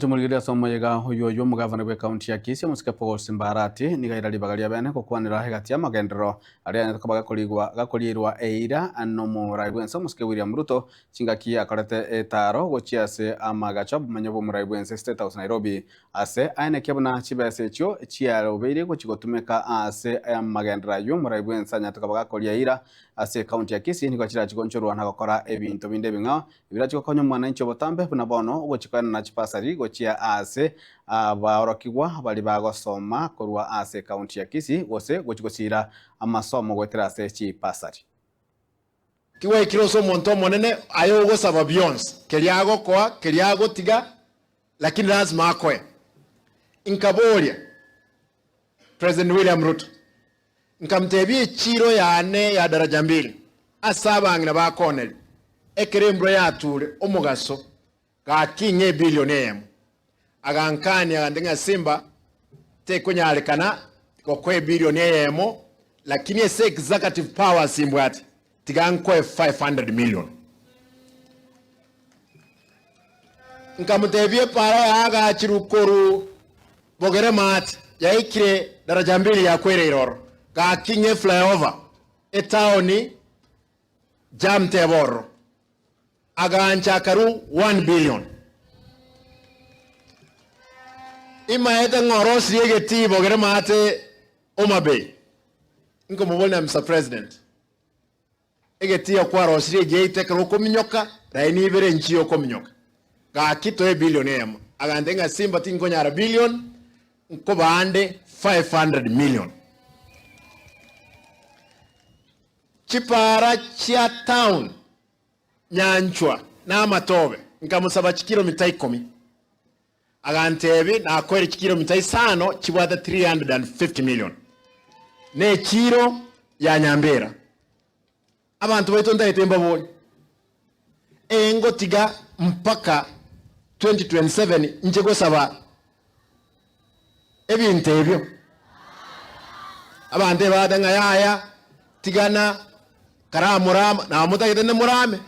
Tumurigiria somoyega huyo mugavana wa kaunti ya Kisii Musike Paul Simbarati nigaira libagaria bene kokwanira hegati ya magendero aria nakabaga gakurirwa eira no murai bwensa Musike William Ruto chingaki akorete etaro gochiase amagacha bumenyo bo murai bwensa State House Nairobi ase aine kebona chibese chyo chiaro beire gochigotumeka ase amagendera yo murai bwensa nyatakabaga koria eira ase kaunti ya Kisii niko chira chigonchorwa na gukora ebintu binde binga ibira chikokonyo mwananchi botambe buna bono gochikana na chipasari chia ase abarokigwa bali bagosoma korwa ase kaunti ya Kisii gose gochigosira amasomo gwetera ase chipasari kiwe kiroso monto monene ayo gosaba Beyonce keliago kwa keliago tiga lakini lazima akwe inkabolia President William Ruto nkamtebie chiro yane ya daraja mbili asabangina ba Cornell ekerembro yature omugaso ga kinye billion agankani agandenga Simba te kunyalikana kokwe billion yemo lakini ese executive power simbwati tigankwe 500 million nkamutebie para aga chirukoru bogere mat yaikire daraja mbili ya kwere iroro ga kinye flyover etaoni jamteboro agancha karu 1 billion ima ete ngoros yege tibo gere mate Omabay inko mubona Mr. President ege tiya kwa rosri geite karo kominyoka raini ibere nchiyo kominyoka ga kito e billion yema agandenga Simba tinko nyara billion nko baande 500 million chipara chia town nyanchwa na matobe nkamusaba chikiro mitai 10 agantebe na kwere chikiro mitai sano chibwada 350 million ne chiro ya Nyambera abantu beto ndayitemba boli engo tiga mpaka 2027 nje gosaba ebintu ebyo abante badanga yaya tigana karamurama na mutagitene murame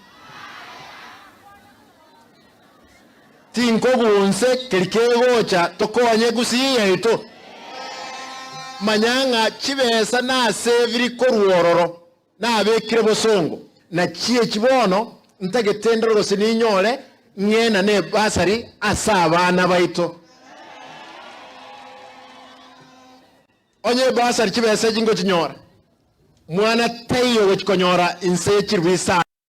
tinko gunse kelikegocha tokonye gusiye ito manyanga chibesa na seviri koruororo na abekire bosongo na chie chibono ntagetendero gose ninyole ngena ne basari asabana baito onye basari chibesa jingo chinyora mwana tayo wechikonyora inse chirwisa